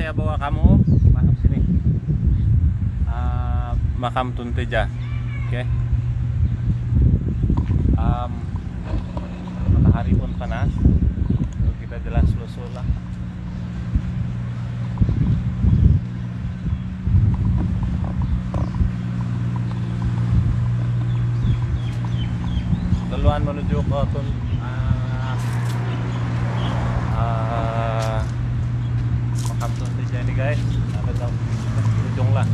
saya bawa kamu masuk sini. Makam Tun Teja. Oke. Matahari pun panas. Lalu kita jalan slow-slow lah. Duluan menuju ke makam Tun Teja ini guys. Ada di ujung lah.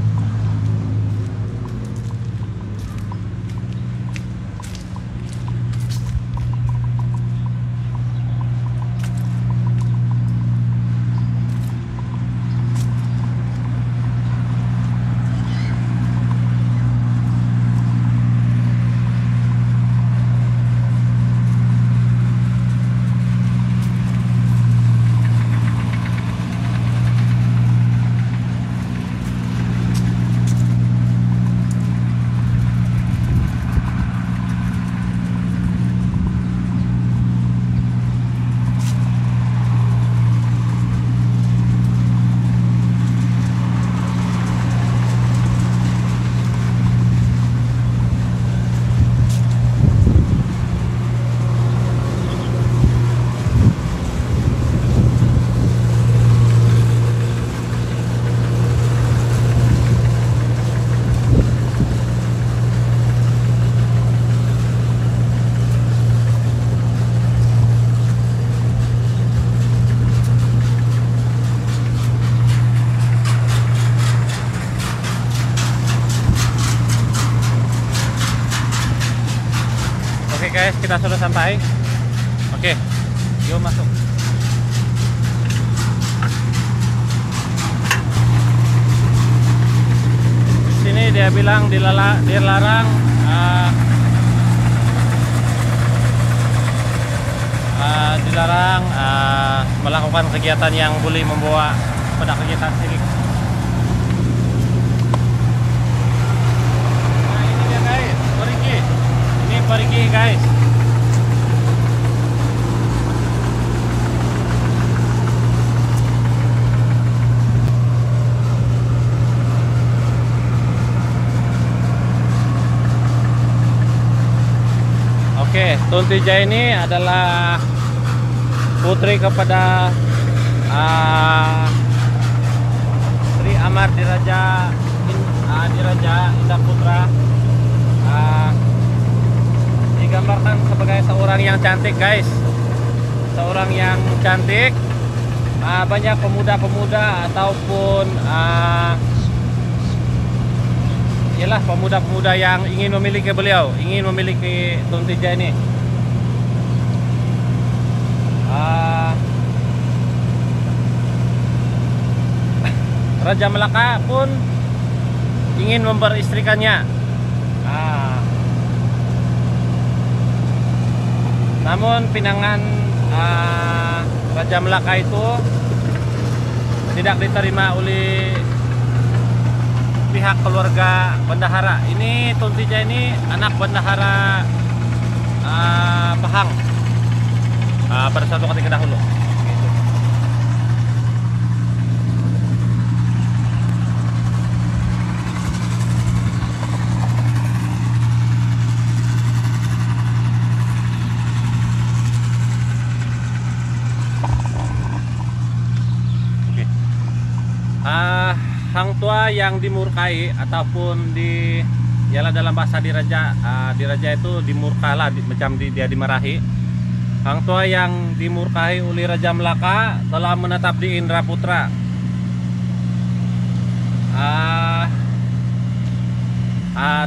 Oke guys, kita sudah sampai. Oke, yuk masuk. Sini dia bilang dilarang dilarang melakukan kegiatan yang boleh membawa pada kegiatan syirik. Nah ini dia guys, perigi. Ini perigi guys. Oke, Tun Teja ini adalah putri kepada Sri Amar Diraja Indah Putra. Digambarkan sebagai seorang yang cantik guys, seorang yang cantik. Banyak pemuda-pemuda ataupun ialah pemuda-pemuda yang ingin memiliki beliau, ingin memiliki Tun Teja ini. Raja Melaka pun ingin memperistrikannya. Namun pinangan Raja Melaka itu tidak diterima oleh pihak keluarga bendahara. Ini Tun Teja ini anak bendahara Pahang pada suatu ketika dahulu. Hang tua yang dimurkai ataupun ialah dalam bahasa diraja itu dimurkalah, macam dia dimarahi. Hang tua yang dimurkai oleh Raja Melaka telah menetap di Indraputra.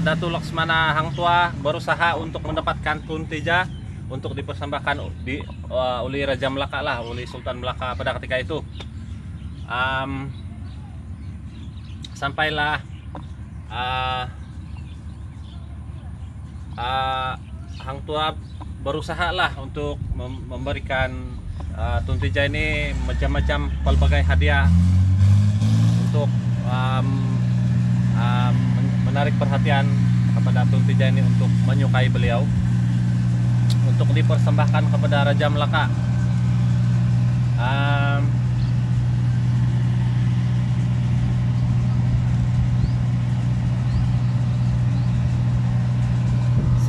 Datuk Laksmana Hang tua berusaha untuk mendapatkan Tun Teja untuk dipersembahkan oleh Raja Melaka lah, oleh Sultan Melaka pada ketika itu. Sampailah Hang tua berusaha lah untuk memberikan Tun Teja ini macam-macam pelbagai hadiah untuk menarik perhatian kepada Tun Teja ini, untuk menyukai beliau, untuk dipersembahkan kepada Raja Melaka.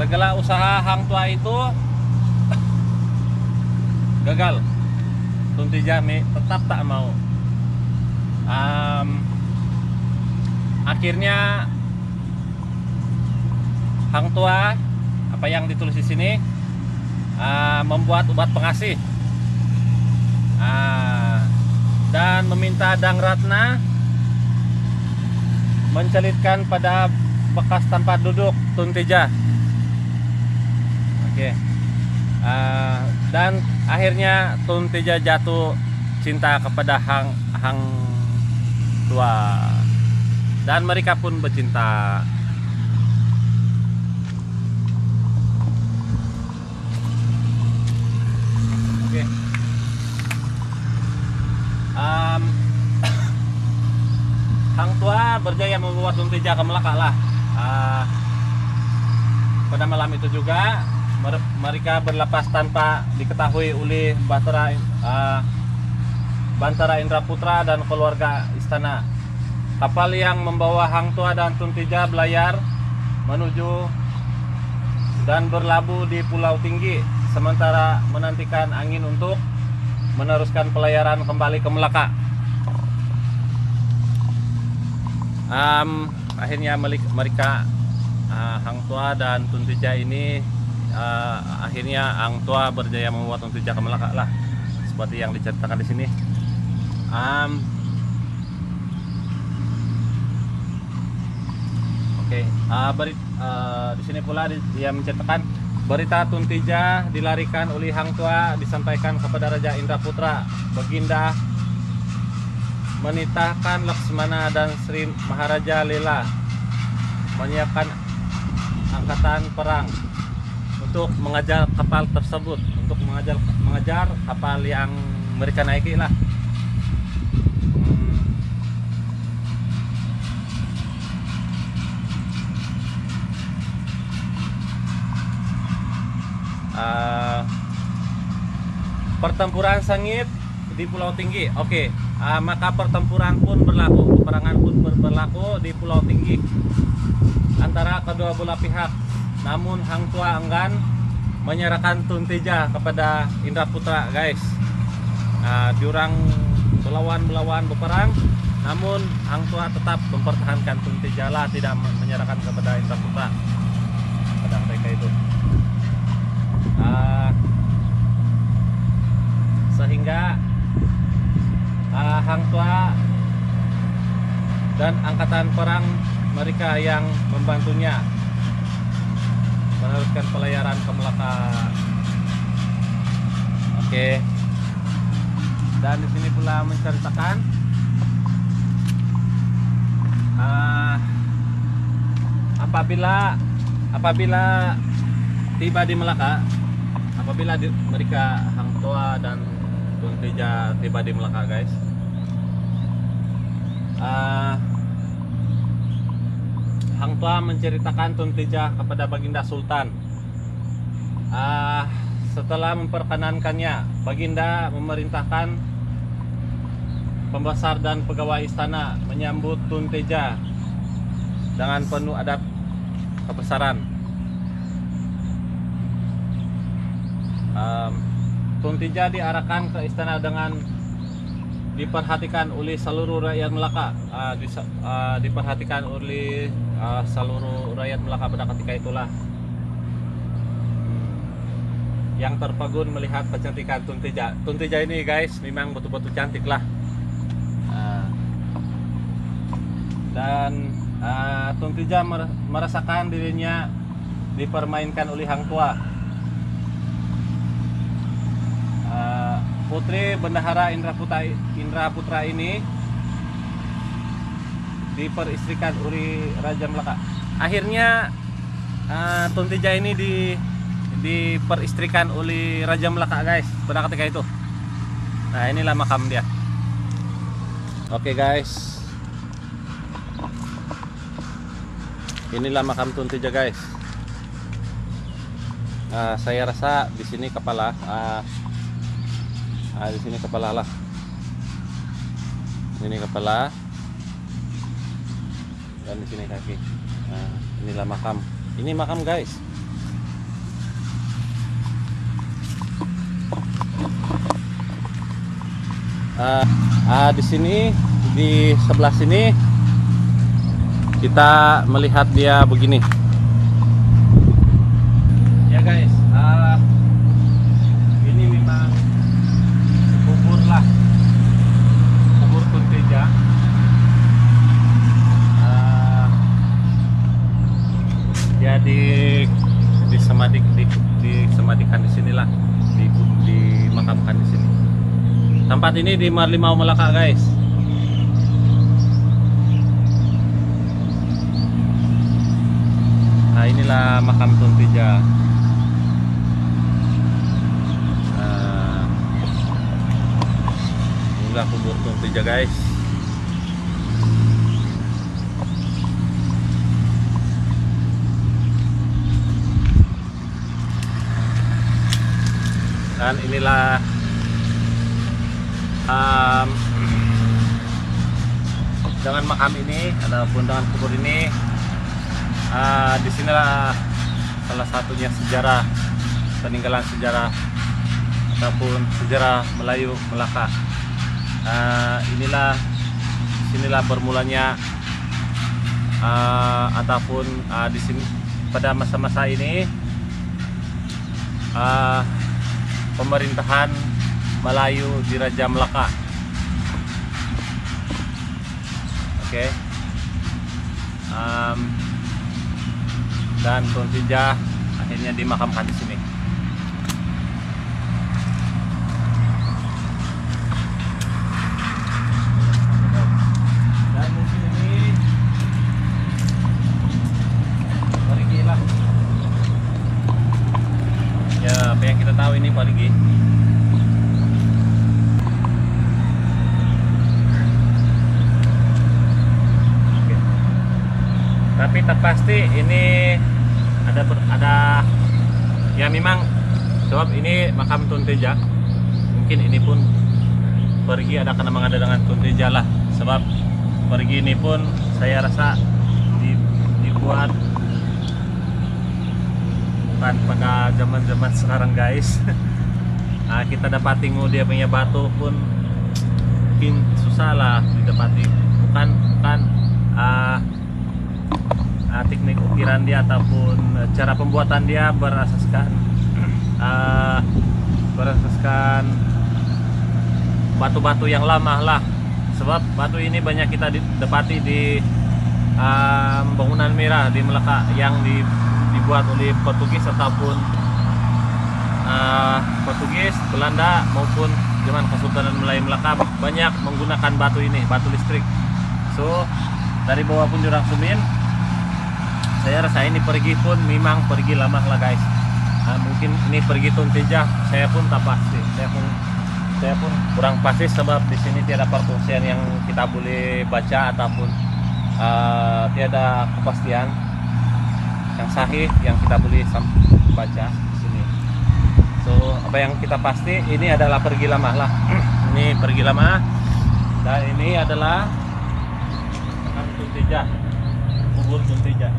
segala usaha Hang Tua itu gagal. Tuntija tetap tak mau. Akhirnya Hang Tua, apa yang ditulis di sini, membuat obat pengasih dan meminta Dang Ratna mencelitkan pada bekas tempat duduk Tuntija. Oke. Dan akhirnya Tuntija jatuh cinta kepada Hang Tua dan mereka pun bercinta. Oke. Hang Tua berjaya membuat Tuntija ke Melaka lah. Pada malam itu juga mereka berlepas tanpa diketahui oleh Bantara Indra Putra dan keluarga istana. Kapal yang membawa Hang Tua dan Tuntija belayar menuju dan berlabuh di Pulau Tinggi, sementara menantikan angin untuk meneruskan pelayaran kembali ke Melaka. Akhirnya mereka Hang Tua dan Tuntija ini akhirnya Hang Tua berjaya membuat Tuntija ke Melaka lah, seperti yang diceritakan di sini. Oke, di sini pula dia menceritakan berita Tuntija dilarikan oleh Hang Tua disampaikan kepada Raja Indra Putra. Baginda menitahkan Laksmana dan Sri Maharaja Lela menyiapkan angkatan perang untuk mengejar kapal tersebut, untuk mengejar kapal yang mereka naiki lah. Pertempuran sengit di Pulau Tinggi. Oke, maka pertempuran pun berlaku, peperangan pun berlaku di Pulau Tinggi antara kedua belah pihak. Namun Hang Tua enggan menyerahkan Tuntija kepada Indra Putra, guys. Diorang melawan berperang, namun Hang Tua tetap mempertahankan Tuntija lah, tidak menyerahkan kepada Indra Putra pada mereka itu. Sehingga Hang Tua dan angkatan perang mereka yang membantunya meneruskan pelayaran ke Melaka. Oke. Dan di sini pula menceritakan apabila tiba di Melaka, mereka Hang Tua dan Tuntija tiba di Melaka, guys. Hang Tua menceritakan Tuntija kepada Baginda Sultan. Setelah memperkenankannya, Baginda memerintahkan pembesar dan pegawai istana menyambut Tuntija dengan penuh adab kebesaran. Tuntija diarahkan ke istana dengan diperhatikan oleh seluruh rakyat Melaka. Diperhatikan oleh seluruh rakyat Melaka pada ketika itulah, yang terpegun melihat kecantikan Tuntija. Tuntija ini, guys, memang betul-betul cantik lah. Dan Tuntija merasakan dirinya dipermainkan oleh Hang Tua. Putri Bendahara Indra Putra ini diperistrikan oleh Raja Melaka. Akhirnya Tuntija ini diperistrikan oleh Raja Melaka, guys, pada ketika itu. Nah, inilah makam dia. Oke, guys, inilah makam Tuntija, guys. Saya rasa di sini kepala, di sini kepala lah. Ini kepala dan di sini kaki. Inilah makam. Ini makam, guys. Di sini, di sebelah sini kita melihat dia begini ya guys. Ini memang kubur lah, kubur Tunteja. Dia disemadikan di sinilah, dimakamkan di sini. Tempat ini di Marlimau Melaka guys. Nah, inilah makam Tunteja. Inilah kubur Tunteja guys. Dan inilah dengan makam ini ataupun dengan kubur ini, di sinilah salah satunya sejarah, peninggalan sejarah ataupun sejarah Melayu Melaka. Sinilah bermulanya ataupun di sini pada masa-masa ini pemerintahan Melayu di Raja Melaka. Oke. Dan Tunteja akhirnya dimakamkan di sini. Dan mungkin ini Parigi lah. Ya, apa yang kita tahu ini Parigi. Tapi tak pasti ini ada ya memang, sebab ini makam Tunteja. Mungkin ini pun pergi ada dengan Tunteja lah, sebab pergi ini pun saya rasa dibuat bukan pada zaman sekarang guys. Kita dapat tengok dia punya batu pun mungkin susah lah didapati, bukan teknik ukiran dia ataupun cara pembuatan dia berasaskan batu-batu yang lama lah, sebab batu ini banyak kita dapati di bangunan merah di Melaka yang dibuat oleh Portugis ataupun Portugis, Belanda maupun zaman Kesultanan Melayu Melaka banyak menggunakan batu ini, batu listrik. So dari bawah pun jurang Sumin, saya rasa ini pergi pun memang pergi lama lah guys. Mungkin ini pergi Tunteja, saya pun tak pasti, saya pun kurang pasti, sebab di sini tiada perfungsian yang kita boleh baca ataupun tiada kepastian yang sahih yang kita boleh baca di sini. So apa yang kita pasti ini adalah pergi lama lah. Ini pergi lama, dan ini adalah Tunteja, kubur Tunteja.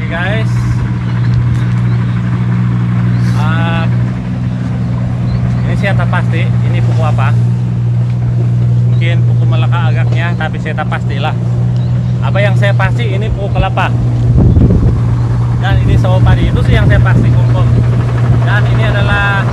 Oke guys, ini saya tak pasti ini pukul apa. Mungkin pukul Melaka agaknya, tapi saya tak pastilah. Apa yang saya pasti ini pukul kelapa. Dan ini sawo padi, itu sih yang saya pasti kumpul. Dan ini adalah